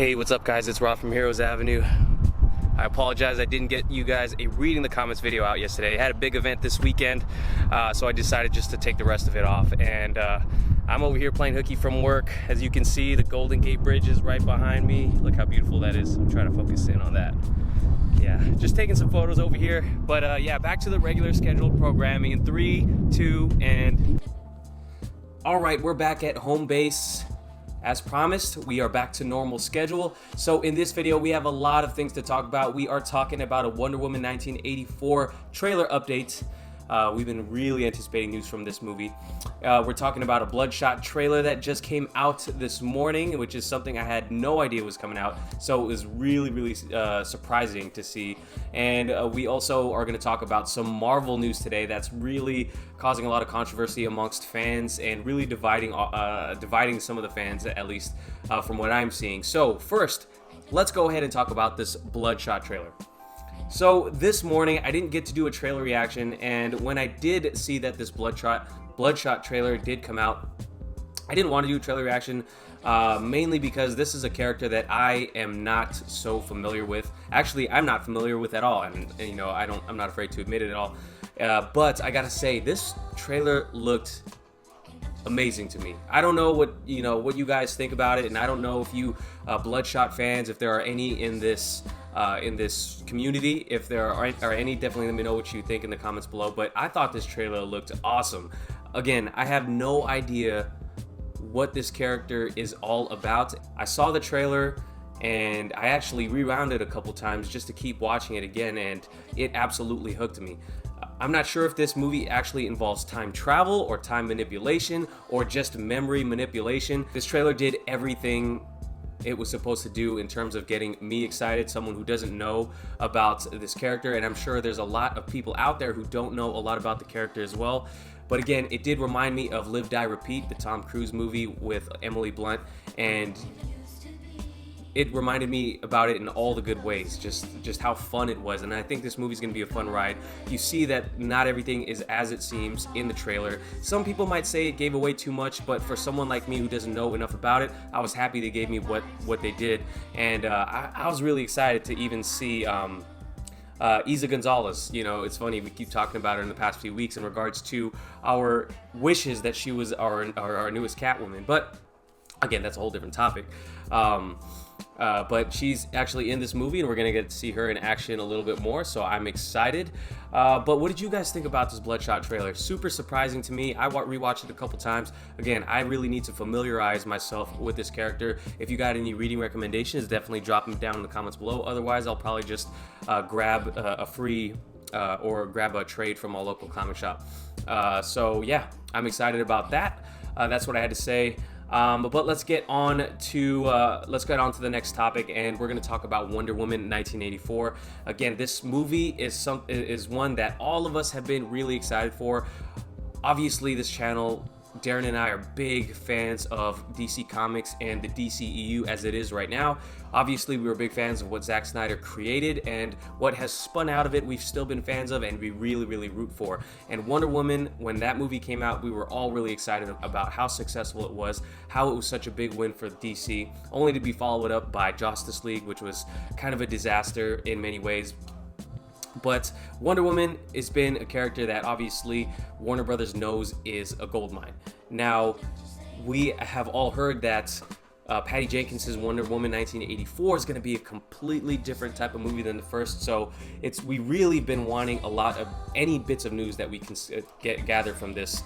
Hey, what's up guys? It's Rob from Heroes Avenue. I apologize I didn't get you guys a reading the comments video out yesterday. I had a big event this weekend, so I decided just to take the rest of it off. And I'm over here playing hooky from work. As you can see, the Golden Gate Bridge is right behind me. Look how beautiful that is. I'm trying to focus in on that. Yeah, just taking some photos over here. But yeah, back to the regular scheduled programming in 3, 2, and... All right, we're back at home base. As promised, we are back to normal schedule. So in this video, we have a lot of things to talk about. We are talking about a Wonder Woman 1984 trailer update. We've been really anticipating news from this movie. We're talking about a Bloodshot trailer that just came out this morning, which is something I had no idea was coming out. So it was really surprising to see. And we also are going to talk about some Marvel news today that's really causing a lot of controversy amongst fans and really dividing some of the fans, at least from what I'm seeing. So first, let's go ahead and talk about this Bloodshot trailer. So this morning, I didn't get to do a trailer reaction, and when I did see that this Bloodshot trailer did come out, I didn't want to do a trailer reaction, mainly because this is a character that I am not so familiar with. Actually, I'm not familiar with at all, and you know, I'm not afraid to admit it at all. But I gotta say, this trailer looked amazing to me. I don't know what you guys think about it, and I don't know if you Bloodshot fans, if there are any in this community. If there are any, definitely let me know what you think in the comments below. But I thought this trailer looked awesome. Again, I have no idea what this character is all about. I saw the trailer and I actually rewound it a couple times just to keep watching it again, and it absolutely hooked me. I'm not sure if this movie actually involves time travel or time manipulation or just memory manipulation. This trailer did everything it was supposed to do in terms of getting me excited, someone who doesn't know about this character, and I'm sure there's a lot of people out there who don't know a lot about the character as well. But again, it did remind me of Live, Die, Repeat, the Tom Cruise movie with Emily Blunt, and it reminded me about it in all the good ways, just how fun it was. And I think this movie's gonna be a fun ride. You see that not everything is as it seems in the trailer. Some people might say it gave away too much, but for someone like me who doesn't know enough about it, I was happy they gave me what they did. And I was really excited to even see Isa Gonzalez. You know, it's funny, we keep talking about her in the past few weeks in regards to our wishes that she was our newest Catwoman. But again, that's a whole different topic. But she's actually in this movie, and we're gonna get to see her in action a little bit more, so I'm excited. But what did you guys think about this Bloodshot trailer? Super surprising to me. I rewatched it a couple times. Again, I really need to familiarize myself with this character. If you got any reading recommendations, definitely drop them down in the comments below. Otherwise, I'll probably just grab a free or grab a trade from a local comic shop. So yeah, I'm excited about that. That's what I had to say. But let's get on to the next topic, and we're going to talk about Wonder Woman 1984. Again, this movie is one that all of us have been really excited for. Obviously, this channel, Darren and I are big fans of DC Comics and the DCEU as it is right now. Obviously, we were big fans of what Zack Snyder created, and what has spun out of it we've still been fans of and we really root for. And Wonder Woman, when that movie came out, we were all really excited about how successful it was, how it was such a big win for DC, only to be followed up by Justice League, which was kind of a disaster in many ways. But Wonder Woman has been a character that obviously Warner Brothers knows is a goldmine. Now, we have all heard that Patty Jenkins' Wonder Woman 1984 is going to be a completely different type of movie than the first. So we've really been wanting a lot of any bits of news that we can gather from this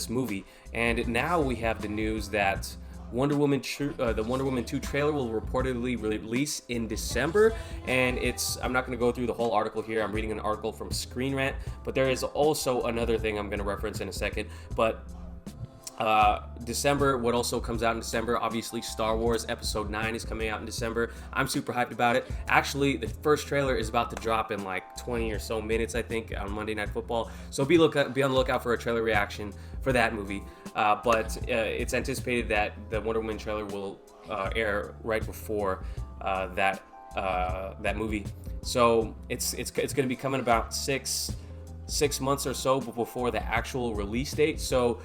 movie. And now we have the news that the Wonder Woman 2 trailer will reportedly release in December, and I'm not going to go through the whole article here. I'm reading an article from Screen Rant, but there is also another thing I'm going to reference in a second. But December, what also comes out in December, obviously Star Wars Episode 9 is coming out in December. I'm super hyped about it. Actually, the first trailer is about to drop in like 20 or so minutes, I think, on Monday Night Football. So be on the lookout for a trailer reaction for that movie. But it's anticipated that the Wonder Woman trailer will air right before that movie. So it's going to be coming about six months or so before the actual release date. So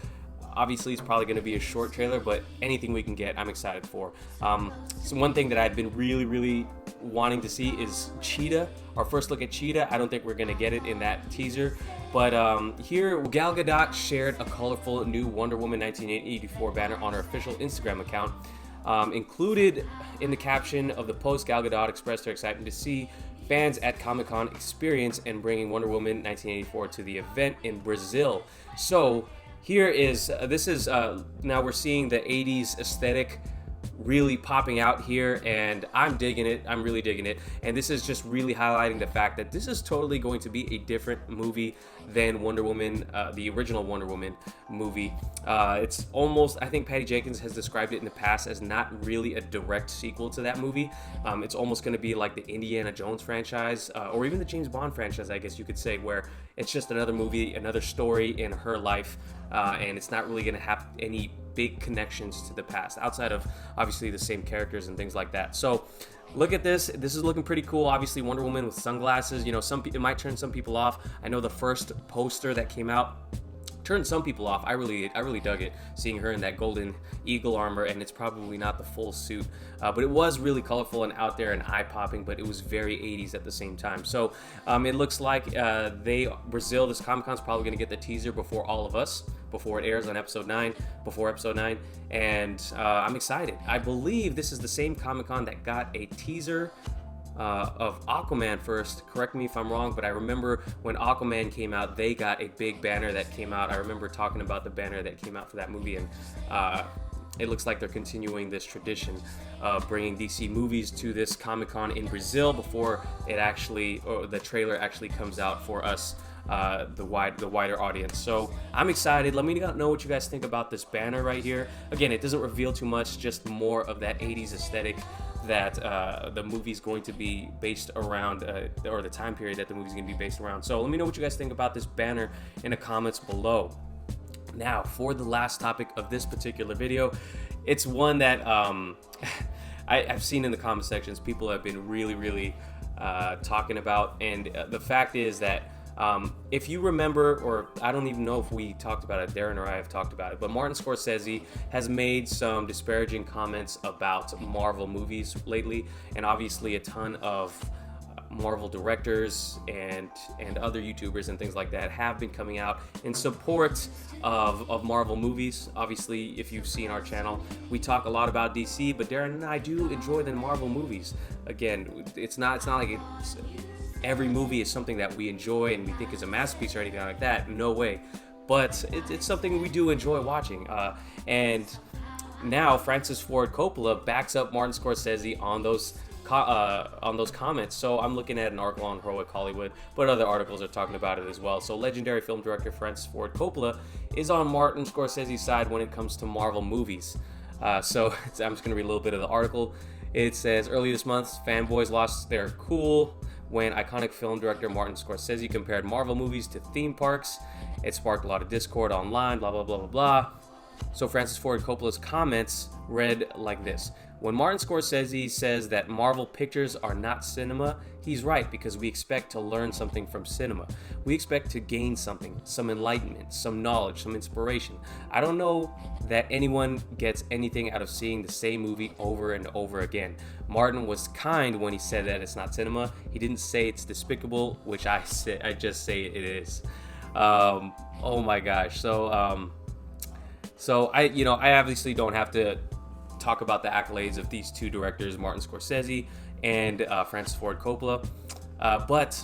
Obviously, it's probably going to be a short trailer, but anything we can get, I'm excited for. So one thing that I've been really wanting to see is Cheetah. Our first look at Cheetah. I don't think we're going to get it in that teaser. But here, Gal Gadot shared a colorful new Wonder Woman 1984 banner on her official Instagram account. Included in the caption of the post, Gal Gadot expressed her excitement to see fans at Comic-Con experience and bringing Wonder Woman 1984 to the event in Brazil. So here is, now we're seeing the 80s aesthetic really popping out here, and I'm digging it. I'm really digging it. And this is just really highlighting the fact that this is totally going to be a different movie than Wonder Woman, the original Wonder Woman movie. It's almost, I think Patty Jenkins has described it in the past as not really a direct sequel to that movie. It's almost going to be like the Indiana Jones franchise, or even the James Bond franchise, I guess you could say, where it's just another movie, another story in her life, and it's not really going to have any big connections to the past outside of obviously the same characters and things like that. So look at this. This is looking pretty cool. Obviously Wonder Woman with sunglasses. You know, it might turn some people off. I know the first poster that came out turned some people off. I really dug it, seeing her in that golden eagle armor, and it's probably not the full suit, but it was really colorful and out there and eye-popping, but it was very 80s at the same time. So it looks like Brazil, this Comic-Con's probably going to get the teaser before all of us, before it airs on episode 9, and I'm excited. I believe this is the same Comic-Con that got a teaser of Aquaman first. Correct me if I'm wrong, but I remember when Aquaman came out, they got a big banner that came out. I remember talking about the banner that came out for that movie, and it looks like they're continuing this tradition of bringing DC movies to this Comic-Con in Brazil before the trailer actually comes out for us, the wider audience. So I'm excited. Let me know what you guys think about this banner right here. Again, it doesn't reveal too much, just more of that 80s aesthetic that the movie's going to be based around, or the time period that the movie's going to be based around. So let me know what you guys think about this banner in the comments below. Now, for the last topic of this particular video, it's one that I've seen in the comment sections people have been really talking about, and the fact is that if you remember, or I don't even know if we talked about it, Darren or I have talked about it, but Martin Scorsese has made some disparaging comments about Marvel movies lately, and obviously a ton of Marvel directors and other YouTubers and things like that have been coming out in support of Marvel movies. Obviously, if you've seen our channel, we talk a lot about DC, but Darren and I do enjoy the Marvel movies. Again, it's not like every movie is something that we enjoy and we think is a masterpiece or anything like that. No way. But it's something we do enjoy watching. And now Francis Ford Coppola backs up Martin Scorsese on those comments. So I'm looking at an article on Heroic Hollywood, but other articles are talking about it as well. So legendary film director Francis Ford Coppola is on Martin Scorsese's side when it comes to Marvel movies. So I'm just going to read a little bit of the article. It says, early this month, fanboys lost their cool when iconic film director Martin Scorsese compared Marvel movies to theme parks. It sparked a lot of discord online, blah, blah, blah, blah, blah. So Francis Ford Coppola's comments read like this. When Martin Scorsese says that Marvel pictures are not cinema, he's right, because we expect to learn something from cinema. We expect to gain something, some enlightenment, some knowledge, some inspiration. I don't know that anyone gets anything out of seeing the same movie over and over again. Martin was kind when he said that it's not cinema. He didn't say it's despicable, which I just say it is. Oh my gosh. So I obviously don't have to talk about the accolades of these two directors, Martin Scorsese and Francis Ford Coppola, but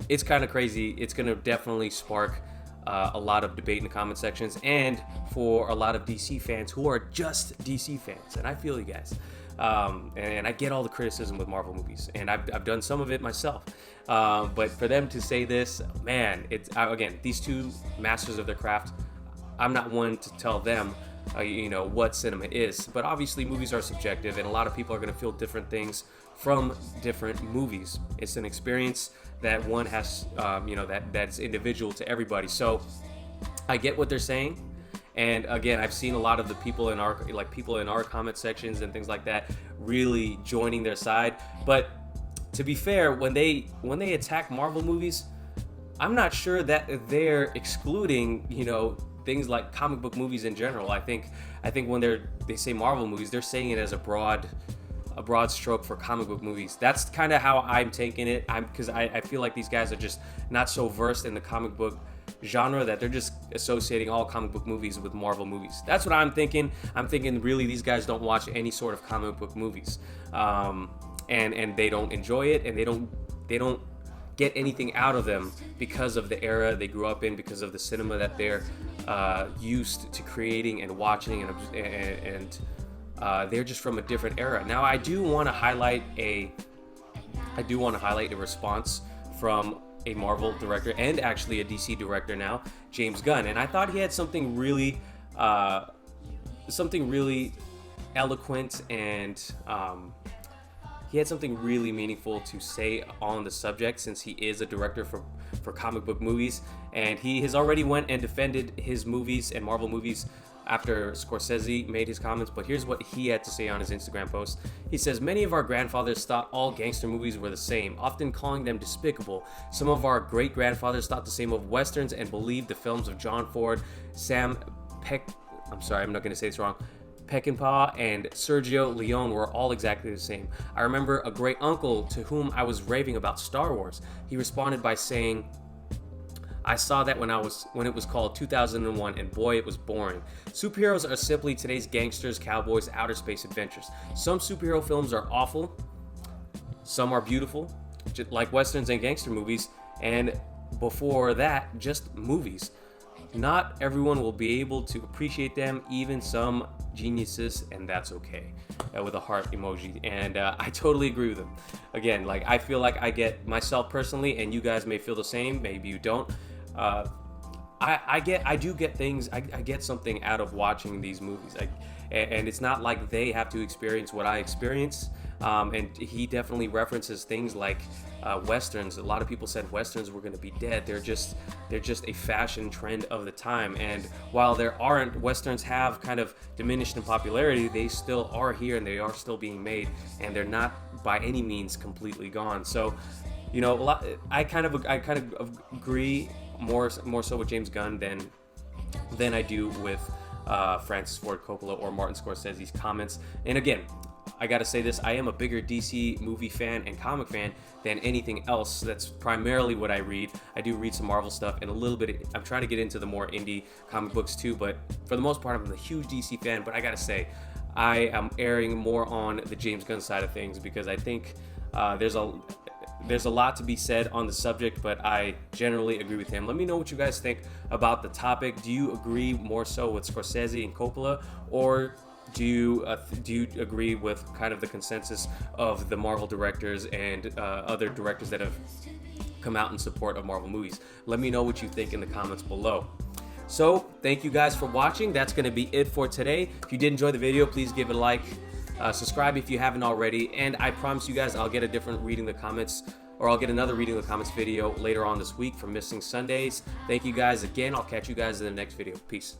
it's kind of crazy. It's going to definitely spark a lot of debate in the comment sections, and for a lot of DC fans who are just DC fans, and I feel you guys, and I get all the criticism with Marvel movies, and I've done some of it myself, but for them to say this, man, it's again, these two masters of their craft. I'm not one to tell them what cinema is, but obviously movies are subjective, and a lot of people are going to feel different things from different movies. It's an experience that one has, that's individual to everybody. So I get what they're saying, and again, I've seen a lot of the people in our comment sections and things like that really joining their side. But to be fair, when they attack Marvel movies, I'm not sure that they're excluding, things like comic book movies in general. I think when they say Marvel movies, they're saying it as a broad stroke for comic book movies. That's kind of how I'm taking it. Because I feel like these guys are just not so versed in the comic book genre that they're just associating all comic book movies with Marvel movies. That's what I'm thinking. I'm thinking really these guys don't watch any sort of comic book movies, and they don't enjoy it, and they don't get anything out of them because of the era they grew up in, because of the cinema that they're used to creating and watching, and they're just from a different era. Now, I do want to highlight a response from a Marvel director and actually a DC director now, James Gunn, and I thought he had something really eloquent, and he had something really meaningful to say on the subject, since he is a director for comic book movies, and he has already went and defended his movies and Marvel movies after Scorsese made his comments. But here's what he had to say on his Instagram post. He says, "Many of our grandfathers thought all gangster movies were the same, often calling them despicable. Some of our great grandfathers thought the same of westerns and believed the films of John Ford, Sam Peckinpah, and Sergio Leone were all exactly the same. I remember a great uncle to whom I was raving about Star Wars. He responded by saying, I saw that when it was called 2001, and boy, it was boring. Superheroes are simply today's gangsters, cowboys, outer space adventures. Some superhero films are awful, some are beautiful, like westerns and gangster movies, and before that, just movies. Not everyone will be able to appreciate them, even some geniuses, and that's okay." With a heart emoji, and I totally agree with him. Again, like, I feel like I get myself personally, and you guys may feel the same, maybe you don't. I get something out of watching these movies, and it's not like they have to experience what I experience. And he definitely references things like westerns. A lot of people said westerns were going to be dead. They're just a fashion trend of the time. And while westerns have kind of diminished in popularity, they still are here, and they are still being made, and they're not by any means completely gone. So, you know, I kind of agree more so with James Gunn than I do with Francis Ford Coppola or Martin Scorsese's comments. And again, I gotta say this, I am a bigger DC movie fan and comic fan than anything else. That's primarily what I read. I do read some Marvel stuff and a little bit, I'm trying to get into the more indie comic books too, but for the most part, I'm a huge DC fan. But I gotta say, I am erring more on the James Gunn side of things, because I think there's a lot to be said on the subject, but I generally agree with him. Let me know what you guys think about the topic. Do you agree more so with Scorsese and Coppola, or do you agree with kind of the consensus of the Marvel directors and other directors that have come out in support of Marvel movies? Let me know what you think in the comments below. So, thank you guys for watching. That's going to be it for today. If you did enjoy the video, please give it a like. Subscribe if you haven't already, and I promise you guys I'll get another reading the comments video later on this week for Missing Sundays. Thank you guys again. I'll catch you guys in the next video. Peace.